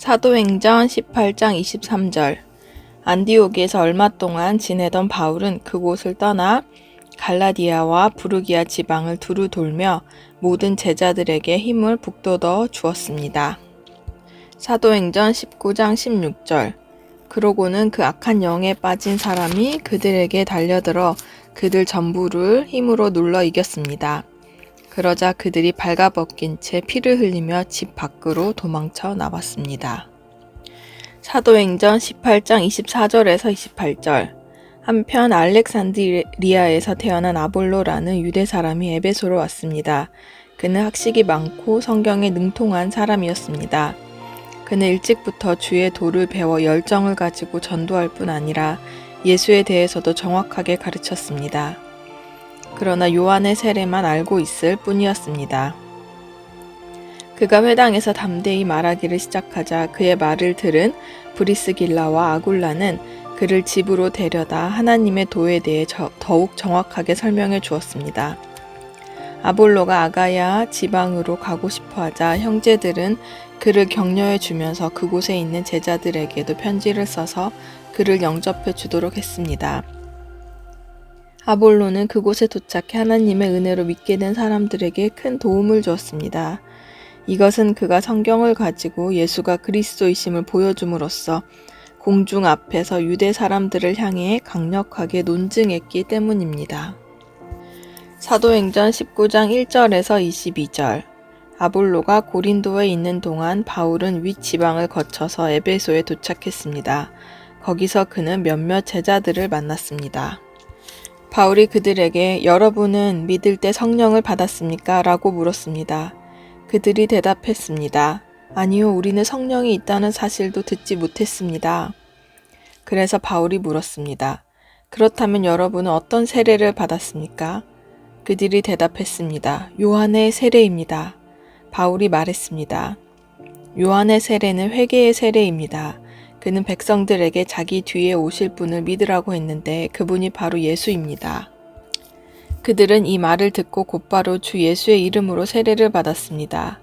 사도행전 18장 23절. 안디옥에서 얼마 동안 지내던 바울은 그곳을 떠나 갈라디아와 부르기아 지방을 두루 돌며 모든 제자들에게 힘을 북돋워 주었습니다. 사도행전 19장 16절. 그러고는 그 악한 영에 빠진 사람이 그들에게 달려들어 그들 전부를 힘으로 눌러 이겼습니다. 그러자 그들이 발가벗긴 채 피를 흘리며 집 밖으로 도망쳐 나왔습니다. 사도행전 18장 24절에서 28절. 한편 알렉산드리아에서 태어난 아볼로라는 유대 사람이 에베소로 왔습니다. 그는 학식이 많고 성경에 능통한 사람이었습니다. 그는 일찍부터 주의 도를 배워 열정을 가지고 전도할 뿐 아니라 예수에 대해서도 정확하게 가르쳤습니다. 그러나 요한의 세례만 알고 있을 뿐이었습니다. 그가 회당에서 담대히 말하기를 시작하자 그의 말을 들은 브리스길라와 아굴라는 그를 집으로 데려다 하나님의 도에 대해 더욱 정확하게 설명해 주었습니다. 아볼로가 아가야 지방으로 가고 싶어 하자 형제들은 그를 격려해 주면서 그곳에 있는 제자들에게도 편지를 써서 그를 영접해 주도록 했습니다. 아볼로는 그곳에 도착해 하나님의 은혜로 믿게 된 사람들에게 큰 도움을 주었습니다. 이것은 그가 성경을 가지고 예수가 그리스도이심을 보여줌으로써 공중 앞에서 유대 사람들을 향해 강력하게 논증했기 때문입니다. 사도행전 19장 1절에서 22절. 아볼로가 고린도에 있는 동안 바울은 윗지방을 거쳐서 에베소에 도착했습니다. 거기서 그는 몇몇 제자들을 만났습니다. 바울이 그들에게 여러분은 믿을 때 성령을 받았습니까? 라고 물었습니다. 그들이 대답했습니다. 아니요, 우리는 성령이 있다는 사실도 듣지 못했습니다. 그래서 바울이 물었습니다. 그렇다면 여러분은 어떤 세례를 받았습니까? 그들이 대답했습니다. 요한의 세례입니다. 바울이 말했습니다. 요한의 세례는 회개의 세례입니다. 그는 백성들에게 자기 뒤에 오실 분을 믿으라고 했는데 그분이 바로 예수입니다. 그들은 이 말을 듣고 곧바로 주 예수의 이름으로 세례를 받았습니다.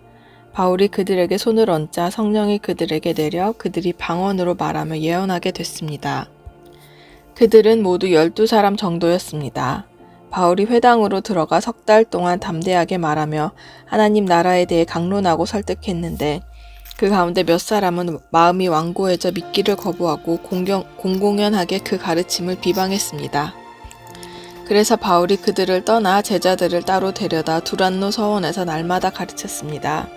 바울이 그들에게 손을 얹자 성령이 그들에게 내려 그들이 방언으로 말하며 예언하게 됐습니다. 그들은 모두 12사람 정도였습니다. 바울이 회당으로 들어가 3달 동안 담대하게 말하며 하나님 나라에 대해 강론하고 설득했는데 그 가운데 몇 사람은 마음이 완고해져 믿기를 거부하고 공공연하게 그 가르침을 비방했습니다. 그래서 바울이 그들을 떠나 제자들을 따로 데려다 두란노 서원에서 날마다 가르쳤습니다.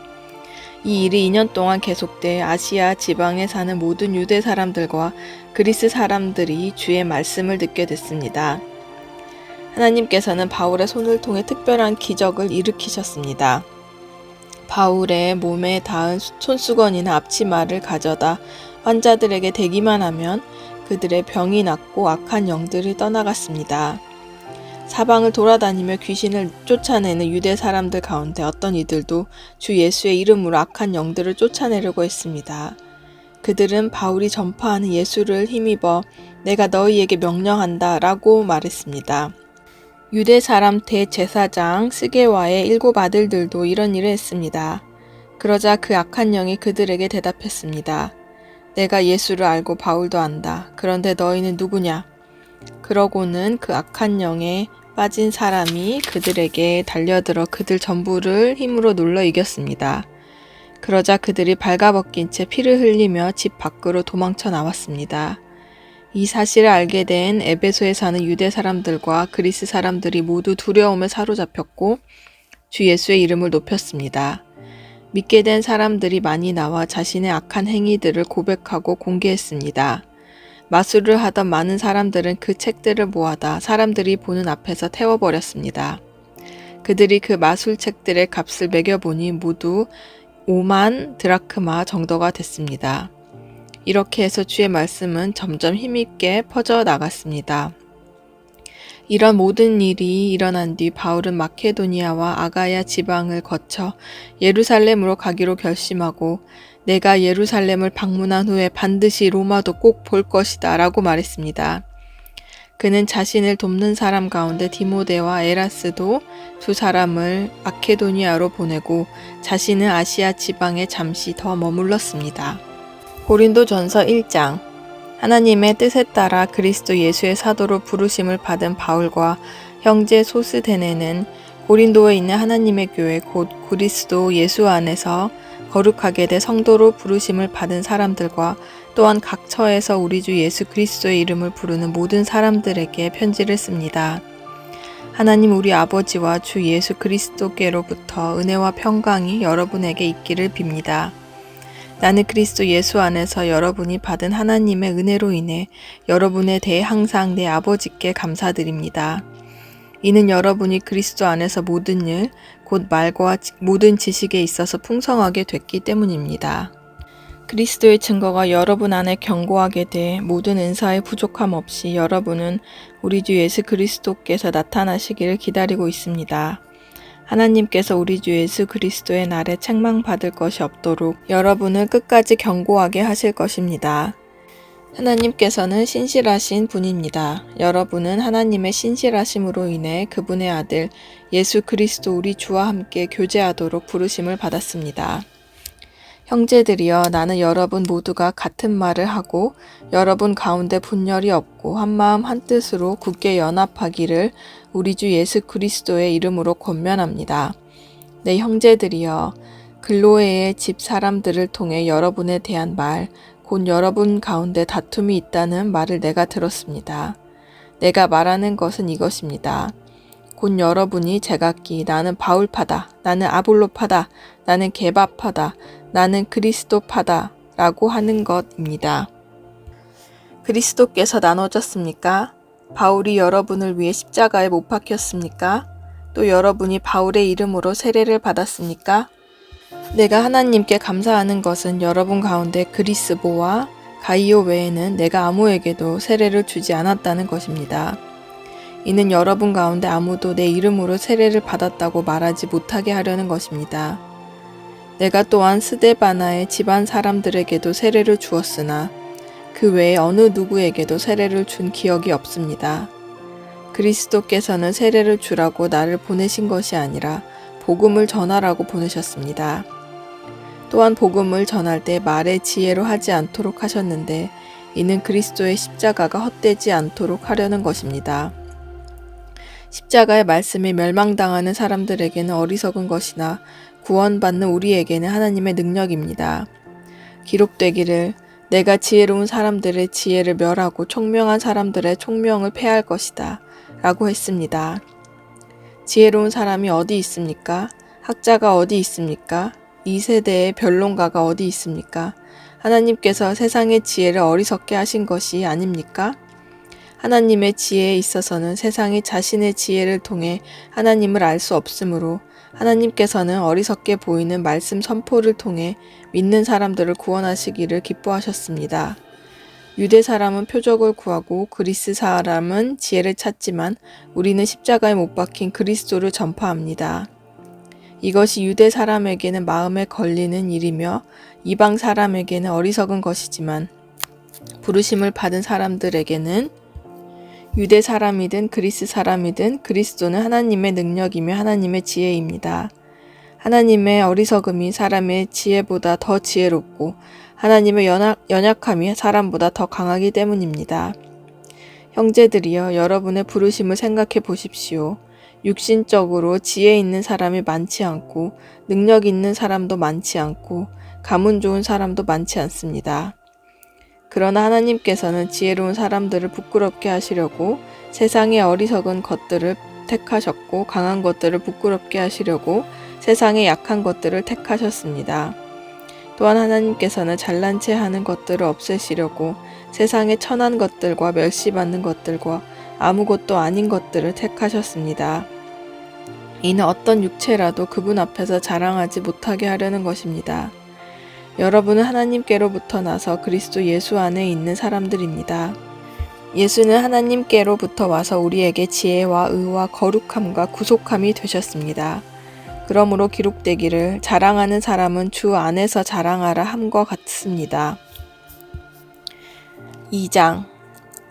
이 일이 2년 동안 계속돼 아시아 지방에 사는 모든 유대 사람들과 그리스 사람들이 주의 말씀을 듣게 됐습니다. 하나님께서는 바울의 손을 통해 특별한 기적을 일으키셨습니다. 바울의 몸에 닿은 손수건이나 앞치마를 가져다 환자들에게 대기만 하면 그들의 병이 낫고 악한 영들이 떠나갔습니다. 사방을 돌아다니며 귀신을 쫓아내는 유대 사람들 가운데 어떤 이들도 주 예수의 이름으로 악한 영들을 쫓아내려고 했습니다. 그들은 바울이 전파하는 예수를 힘입어 내가 너희에게 명령한다 라고 말했습니다. 유대 사람 대제사장 스게와의 7 아들들도 이런 일을 했습니다. 그러자 그 악한 영이 그들에게 대답했습니다. 내가 예수를 알고 바울도 안다. 그런데 너희는 누구냐? 그러고는 그 악한 영에 빠진 사람이 그들에게 달려들어 그들 전부를 힘으로 눌러 이겼습니다. 그러자 그들이 발가벗긴 채 피를 흘리며 집 밖으로 도망쳐 나왔습니다. 이 사실을 알게 된 에베소에 사는 유대 사람들과 그리스 사람들이 모두 두려움에 사로잡혔고 주 예수의 이름을 높였습니다. 믿게 된 사람들이 많이 나와 자신의 악한 행위들을 고백하고 공개했습니다. 마술을 하던 많은 사람들은 그 책들을 모아다 사람들이 보는 앞에서 태워버렸습니다. 그들이 그 마술책들의 값을 매겨보니 모두 5만 드라크마 정도가 됐습니다. 이렇게 해서 주의 말씀은 점점 힘있게 퍼져 나갔습니다. 이런 모든 일이 일어난 뒤 바울은 마케도니아와 아가야 지방을 거쳐 예루살렘으로 가기로 결심하고 내가 예루살렘을 방문한 후에 반드시 로마도 꼭 볼 것이다 라고 말했습니다. 그는 자신을 돕는 사람 가운데 디모데와 에라스도 2사람을 마케도니아로 보내고 자신은 아시아 지방에 잠시 더 머물렀습니다. 고린도전서 1장. 하나님의 뜻에 따라 그리스도 예수의 사도로 부르심을 받은 바울과 형제 소스데네는 고린도에 있는 하나님의 교회 곧 그리스도 예수 안에서 거룩하게 돼 성도로 부르심을 받은 사람들과 또한 각 처에서 우리 주 예수 그리스도의 이름을 부르는 모든 사람들에게 편지를 씁니다. 하나님 우리 아버지와 주 예수 그리스도께로부터 은혜와 평강이 여러분에게 있기를 빕니다. 나는 그리스도 예수 안에서 여러분이 받은 하나님의 은혜로 인해 여러분에 대해 항상 내 아버지께 감사드립니다. 이는 여러분이 그리스도 안에서 모든 일, 곧 말과 모든 지식에 있어서 풍성하게 됐기 때문입니다. 그리스도의 증거가 여러분 안에 견고하게 돼 모든 은사의 부족함 없이 여러분은 우리 주 예수 그리스도께서 나타나시기를 기다리고 있습니다. 하나님께서 우리 주 예수 그리스도의 날에 책망받을 것이 없도록 여러분을 끝까지 견고하게 하실 것입니다. 하나님께서는 신실하신 분입니다. 여러분은 하나님의 신실하심으로 인해 그분의 아들 예수 그리스도 우리 주와 함께 교제하도록 부르심을 받았습니다. 형제들이여, 나는 여러분 모두가 같은 말을 하고 여러분 가운데 분열이 없고 한마음 한뜻으로 굳게 연합하기를 우리 주 예수 그리스도의 이름으로 권면합니다. 내 형제들이여, 글로에의 집 사람들을 통해 여러분에 대한 말, 곧 여러분 가운데 다툼이 있다는 말을 내가 들었습니다. 내가 말하는 것은 이것입니다. 곧 여러분이 제각기 나는 바울파다, 나는 아볼로파다, 나는 게바파다, 나는 그리스도파다 라고 하는 것입니다. 그리스도께서 나눠졌습니까? 바울이 여러분을 위해 십자가에 못 박혔습니까? 또 여러분이 바울의 이름으로 세례를 받았습니까? 내가 하나님께 감사하는 것은 여러분 가운데 그리스보와 가이오 외에는 내가 아무에게도 세례를 주지 않았다는 것입니다. 이는 여러분 가운데 아무도 내 이름으로 세례를 받았다고 말하지 못하게 하려는 것입니다. 내가 또한 스데바나의 집안 사람들에게도 세례를 주었으나 그 외에 어느 누구에게도 세례를 준 기억이 없습니다. 그리스도께서는 세례를 주라고 나를 보내신 것이 아니라 복음을 전하라고 보내셨습니다. 또한 복음을 전할 때 말의 지혜로 하지 않도록 하셨는데 이는 그리스도의 십자가가 헛되지 않도록 하려는 것입니다. 십자가의 말씀이 멸망당하는 사람들에게는 어리석은 것이나 구원받는 우리에게는 하나님의 능력입니다. 기록되기를 내가 지혜로운 사람들의 지혜를 멸하고 총명한 사람들의 총명을 패할 것이다 라고 했습니다. 지혜로운 사람이 어디 있습니까? 학자가 어디 있습니까? 이 세대의 변론가가 어디 있습니까? 하나님께서 세상의 지혜를 어리석게 하신 것이 아닙니까? 하나님의 지혜에 있어서는 세상이 자신의 지혜를 통해 하나님을 알 수 없으므로 하나님께서는 어리석게 보이는 말씀 선포를 통해 믿는 사람들을 구원하시기를 기뻐하셨습니다. 유대 사람은 표적을 구하고 그리스 사람은 지혜를 찾지만 우리는 십자가에 못 박힌 그리스도를 전파합니다. 이것이 유대 사람에게는 마음에 걸리는 일이며 이방 사람에게는 어리석은 것이지만 부르심을 받은 사람들에게는 유대 사람이든 그리스 사람이든 그리스도는 하나님의 능력이며 하나님의 지혜입니다. 하나님의 어리석음이 사람의 지혜보다 더 지혜롭고 하나님의 연약함이 사람보다 더 강하기 때문입니다. 형제들이여, 여러분의 부르심을 생각해 보십시오. 육신적으로 지혜 있는 사람이 많지 않고 능력 있는 사람도 많지 않고 가문 좋은 사람도 많지 않습니다. 그러나 하나님께서는 지혜로운 사람들을 부끄럽게 하시려고 세상의 어리석은 것들을 택하셨고 강한 것들을 부끄럽게 하시려고 세상의 약한 것들을 택하셨습니다. 또한 하나님께서는 잘난 체 하는 것들을 없애시려고 세상의 천한 것들과 멸시받는 것들과 아무것도 아닌 것들을 택하셨습니다. 이는 어떤 육체라도 그분 앞에서 자랑하지 못하게 하려는 것입니다. 여러분은 하나님께로부터 나서 그리스도 예수 안에 있는 사람들입니다. 예수는 하나님께로부터 와서 우리에게 지혜와 의와 거룩함과 구속함이 되셨습니다. 그러므로 기록되기를 자랑하는 사람은 주 안에서 자랑하라 함과 같습니다. 2장.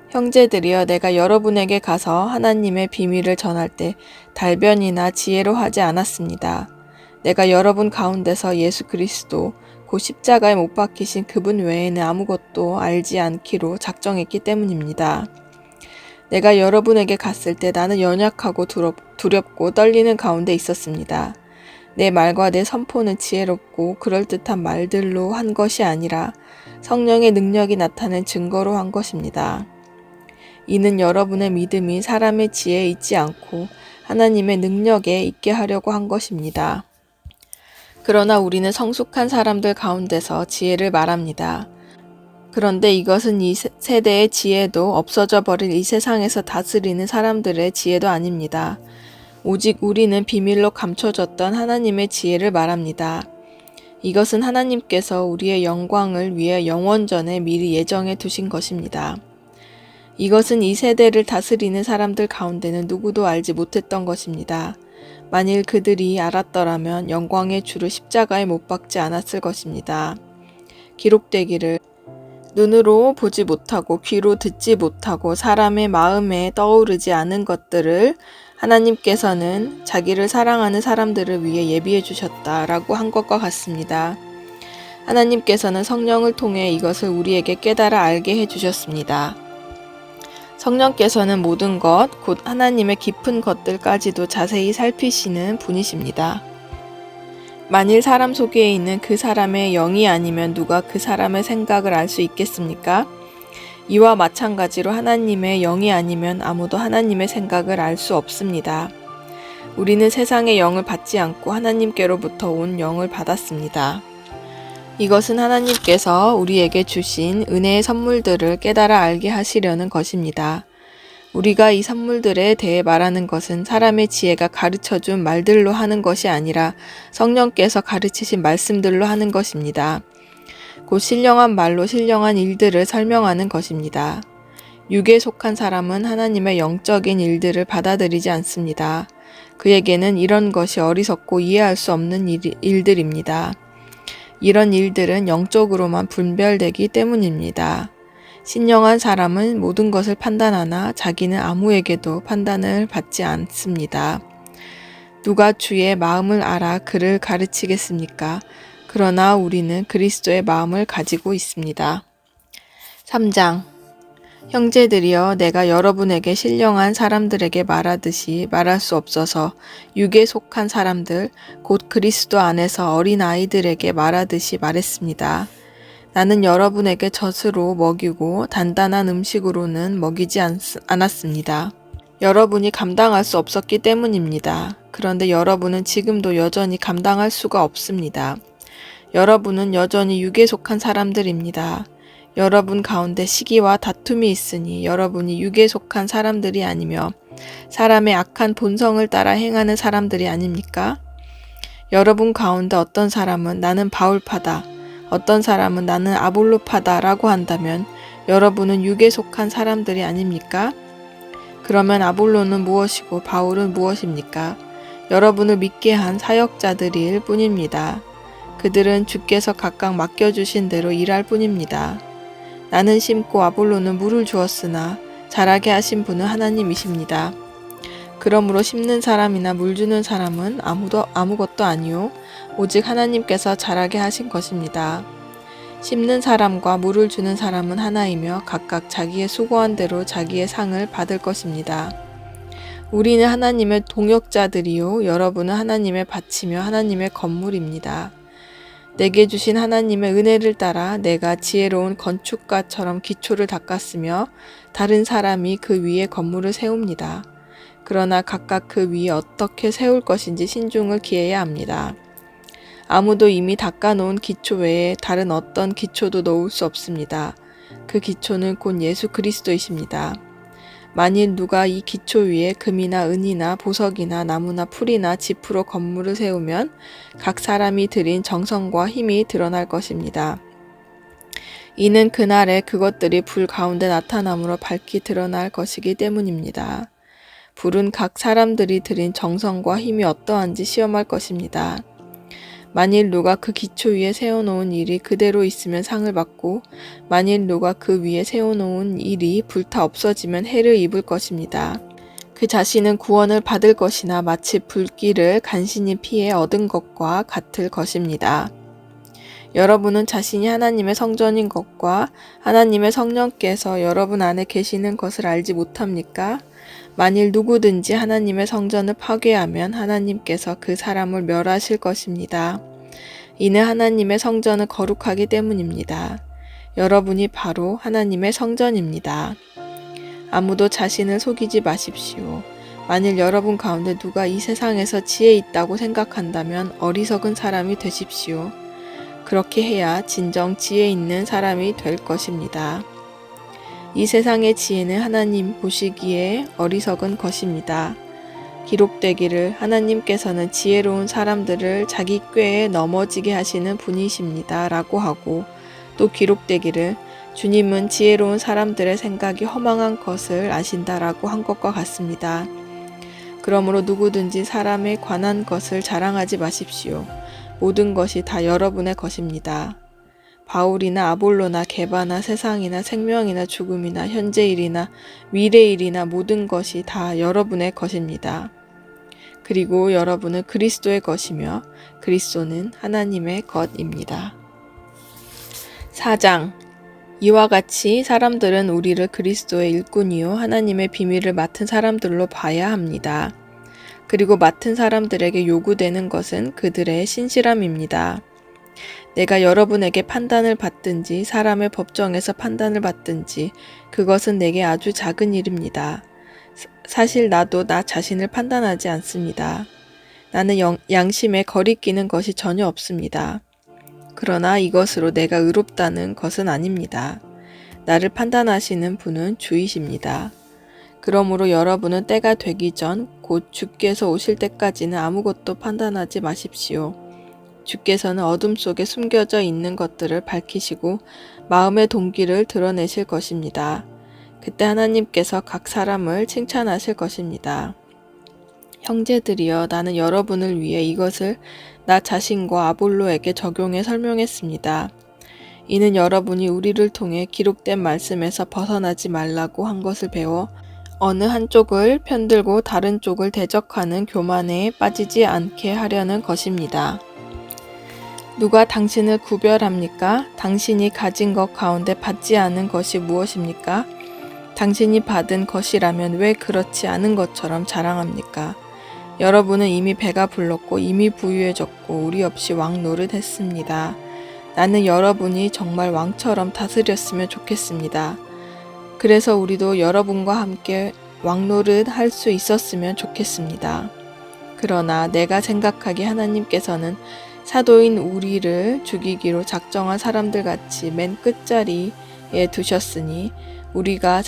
형제들이여, 내가 여러분에게 가서 하나님의 비밀을 전할 때 달변이나 지혜로 하지 않았습니다. 내가 여러분 가운데서 예수 그리스도 곧 십자가에 못 박히신 그분 외에는 아무것도 알지 않기로 작정했기 때문입니다. 내가 여러분에게 갔을 때 나는 연약하고 두렵고 떨리는 가운데 있었습니다. 내 말과 내 선포는 지혜롭고 그럴듯한 말들로 한 것이 아니라 성령의 능력이 나타낸 증거로 한 것입니다. 이는 여러분의 믿음이 사람의 지혜에 있지 않고 하나님의 능력에 있게 하려고 한 것입니다. 그러나 우리는 성숙한 사람들 가운데서 지혜를 말합니다. 그런데 이것은 이 세대의 지혜도 없어져 버릴 이 세상에서 다스리는 사람들의 지혜도 아닙니다. 오직 우리는 비밀로 감춰졌던 하나님의 지혜를 말합니다. 이것은 하나님께서 우리의 영광을 위해 영원전에 미리 예정해 두신 것입니다. 이것은 이 세대를 다스리는 사람들 가운데는 누구도 알지 못했던 것입니다. 만일 그들이 알았더라면 영광의 주를 십자가에 못 박지 않았을 것입니다. 기록되기를 눈으로 보지 못하고 귀로 듣지 못하고 사람의 마음에 떠오르지 않은 것들을 하나님께서는 자기를 사랑하는 사람들을 위해 예비해 주셨다라고 한 것과 같습니다. 하나님께서는 성령을 통해 이것을 우리에게 깨달아 알게 해 주셨습니다. 성령께서는 모든 것, 곧 하나님의 깊은 것들까지도 자세히 살피시는 분이십니다. 만일 사람 속에 있는 그 사람의 영이 아니면 누가 그 사람의 생각을 알 수 있겠습니까? 이와 마찬가지로 하나님의 영이 아니면 아무도 하나님의 생각을 알 수 없습니다. 우리는 세상의 영을 받지 않고 하나님께로부터 온 영을 받았습니다. 이것은 하나님께서 우리에게 주신 은혜의 선물들을 깨달아 알게 하시려는 것입니다. 우리가 이 선물들에 대해 말하는 것은 사람의 지혜가 가르쳐준 말들로 하는 것이 아니라 성령께서 가르치신 말씀들로 하는 것입니다. 곧 신령한 말로 신령한 일들을 설명하는 것입니다. 육에 속한 사람은 하나님의 영적인 일들을 받아들이지 않습니다. 그에게는 이런 것이 어리석고 이해할 수 없는 일들입니다. 이런 일들은 영적으로만 분별되기 때문입니다. 신령한 사람은 모든 것을 판단하나 자기는 아무에게도 판단을 받지 않습니다. 누가 주의 마음을 알아 그를 가르치겠습니까? 그러나 우리는 그리스도의 마음을 가지고 있습니다. 3장 형제들이여 내가 여러분에게 신령한 사람들에게 말하듯이 말할 수 없어서 육에 속한 사람들 곧 그리스도 안에서 어린 아이들에게 말하듯이 말했습니다. 나는 여러분에게 젖으로 먹이고 단단한 음식으로는 먹이지 않았습니다. 여러분이 감당할 수 없었기 때문입니다. 그런데 여러분은 지금도 여전히 감당할 수가 없습니다. 여러분은 여전히 육에 속한 사람들입니다. 여러분 가운데 시기와 다툼이 있으니 여러분이 육에 속한 사람들이 아니며 사람의 악한 본성을 따라 행하는 사람들이 아닙니까? 여러분 가운데 어떤 사람은 나는 바울파다, 어떤 사람은 나는 아볼로파다 라고 한다면 여러분은 육에 속한 사람들이 아닙니까? 그러면 아볼로는 무엇이고 바울은 무엇입니까? 여러분을 믿게 한 사역자들일 뿐입니다. 그들은 주께서 각각 맡겨주신 대로 일할 뿐입니다. 나는 심고 아볼로는 물을 주었으나 자라게 하신 분은 하나님이십니다. 그러므로 심는 사람이나 물 주는 사람은 아무것도 아니요 오직 하나님께서 자라게 하신 것입니다. 심는 사람과 물을 주는 사람은 하나이며 각각 자기의 수고한 대로 자기의 상을 받을 것입니다. 우리는 하나님의 동역자들이요 여러분은 하나님의 밭이며 하나님의 건물입니다. 내게 주신 하나님의 은혜를 따라 내가 지혜로운 건축가처럼 기초를 닦았으며 다른 사람이 그 위에 건물을 세웁니다. 그러나 각각 그 위에 어떻게 세울 것인지 신중을 기해야 합니다. 아무도 이미 닦아놓은 기초 외에 다른 어떤 기초도 놓을 수 없습니다. 그 기초는 곧 예수 그리스도이십니다. 만일 누가 이 기초 위에 금이나 은이나 보석이나 나무나 풀이나 짚으로 건물을 세우면 각 사람이 들인 정성과 힘이 드러날 것입니다. 이는 그날에 그것들이 불 가운데 나타남으로 밝히 드러날 것이기 때문입니다. 불은 각 사람들이 들인 정성과 힘이 어떠한지 시험할 것입니다. 만일 누가 그 기초 위에 세워놓은 일이 그대로 있으면 상을 받고 만일 누가 그 위에 세워놓은 일이 불타 없어지면 해를 입을 것입니다. 그 자신은 구원을 받을 것이나 마치 불길을 간신히 피해 얻은 것과 같을 것입니다. 여러분은 자신이 하나님의 성전인 것과 하나님의 성령께서 여러분 안에 계시는 것을 알지 못합니까? 만일 누구든지 하나님의 성전을 파괴하면 하나님께서 그 사람을 멸하실 것입니다. 이는 하나님의 성전은 거룩하기 때문입니다. 여러분이 바로 하나님의 성전입니다. 아무도 자신을 속이지 마십시오. 만일 여러분 가운데 누가 이 세상에서 지혜 있다고 생각한다면 어리석은 사람이 되십시오. 그렇게 해야 진정 지혜 있는 사람이 될 것입니다. 이 세상의 지혜는 하나님 보시기에 어리석은 것입니다. 기록되기를 하나님께서는 지혜로운 사람들을 자기 꾀에 넘어지게 하시는 분이십니다. 라고 하고 또 기록되기를 주님은 지혜로운 사람들의 생각이 허망한 것을 아신다라고 한 것과 같습니다. 그러므로 누구든지 사람에 관한 것을 자랑하지 마십시오. 모든 것이 다 여러분의 것입니다. 바울이나 아볼로나 게바나 세상이나 생명이나 죽음이나 현재일이나 미래일이나 모든 것이 다 여러분의 것입니다. 그리고 여러분은 그리스도의 것이며 그리스도는 하나님의 것입니다. 4장. 이와 같이 사람들은 우리를 그리스도의 일꾼이요 하나님의 비밀을 맡은 사람들로 봐야 합니다. 그리고 맡은 사람들에게 요구되는 것은 그들의 신실함입니다. 내가 여러분에게 판단을 받든지 사람의 법정에서 판단을 받든지 그것은 내게 아주 작은 일입니다. 사실 나도 나 자신을 판단하지 않습니다. 나는 양심에 거리끼는 것이 전혀 없습니다. 그러나 이것으로 내가 의롭다는 것은 아닙니다. 나를 판단하시는 분은 주이십니다. 그러므로 여러분은 때가 되기 전 곧 주께서 오실 때까지는 아무것도 판단하지 마십시오. 주께서는 어둠 속에 숨겨져 있는 것들을 밝히시고 마음의 동기를 드러내실 것입니다. 그때 하나님께서 각 사람을 칭찬하실 것입니다. 형제들이여, 나는 여러분을 위해 이것을 나 자신과 아볼로에게 적용해 설명했습니다. 이는 여러분이 우리를 통해 기록된 말씀에서 벗어나지 말라고 한 것을 배워 어느 한쪽을 편들고 다른 쪽을 대적하는 교만에 빠지지 않게 하려는 것입니다. 누가 당신을 구별합니까? 당신이 가진 것 가운데 받지 않은 것이 무엇입니까? 당신이 받은 것이라면 왜 그렇지 않은 것처럼 자랑합니까? 여러분은 이미 배가 불렀고 이미 부유해졌고 우리 없이 왕 노릇했습니다. 나는 여러분이 정말 왕처럼 다스렸으면 좋겠습니다. 그래서 우리도 여러분과 함께 왕노릇 할 수 있었으면 좋겠습니다. 그러나 내가 생각하기에 하나님께서는 사도인 우리를 죽이기로 작정한 사람들 같이 맨 끝자리에 두셨으니 우리가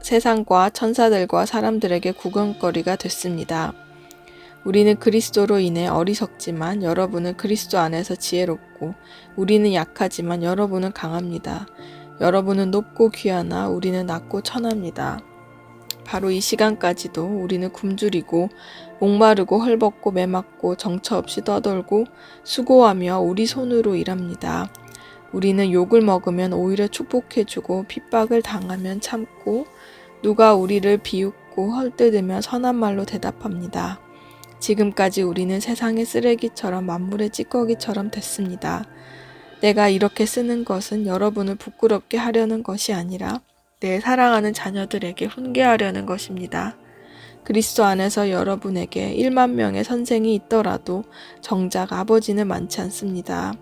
세상과 천사들과 사람들에게 구경거리가 됐습니다. 우리는 그리스도로 인해 어리석지만 여러분은 그리스도 안에서 지혜롭고 우리는 약하지만 여러분은 강합니다. 여러분은 높고 귀하나 우리는 낮고 천합니다. 바로 이 시간까지도 우리는 굶주리고 목마르고 헐벗고 매맞고 정처 없이 떠돌고 수고하며 우리 손으로 일합니다. 우리는 욕을 먹으면 오히려 축복해주고 핍박을 당하면 참고 누가 우리를 비웃고 헐뜯으면 선한 말로 대답합니다. 지금까지 우리는 세상의 쓰레기처럼 만물의 찌꺼기처럼 됐습니다. 내가 이렇게 쓰는 것은 여러분을 부끄럽게 하려는 것이 아니라 내 사랑하는 자녀들에게 훈계하려는 것입니다. 그리스도 안에서 여러분에게 1만 명의 선생이 있더라도 정작 아버지는 많지 않습니다.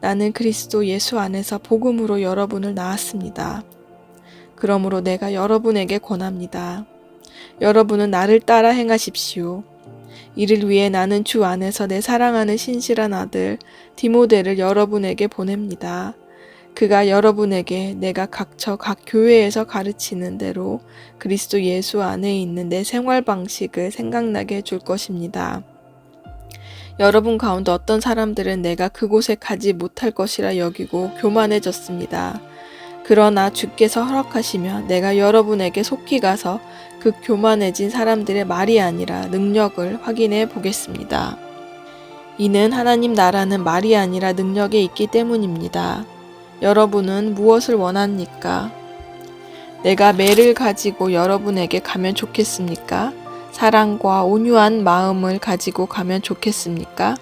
나는 그리스도 예수 안에서 복음으로 여러분을 낳았습니다. 그러므로 내가 여러분에게 권합니다. 여러분은 나를 따라 행하십시오. 이를 위해 나는 주 안에서 내 사랑하는 신실한 아들 디모데를 여러분에게 보냅니다. 그가 여러분에게 내가 각처 각 교회에서 가르치는 대로 그리스도 예수 안에 있는 내 생활 방식을 생각나게 해줄 것입니다. 여러분 가운데 어떤 사람들은 내가 그곳에 가지 못할 것이라 여기고 교만해졌습니다. 그러나 주께서 허락하시면 내가 여러분에게 속히 가서 그 교만해진 사람들의 말이 아니라 능력을 확인해 보겠습니다. 이는 하나님 나라는 말이 아니라 능력에 있기 때문입니다. 여러분은 무엇을 원합니까? 내가 매를 가지고 여러분에게 가면 좋겠습니까? 사랑과 온유한 마음을 가지고 가면 좋겠습니까?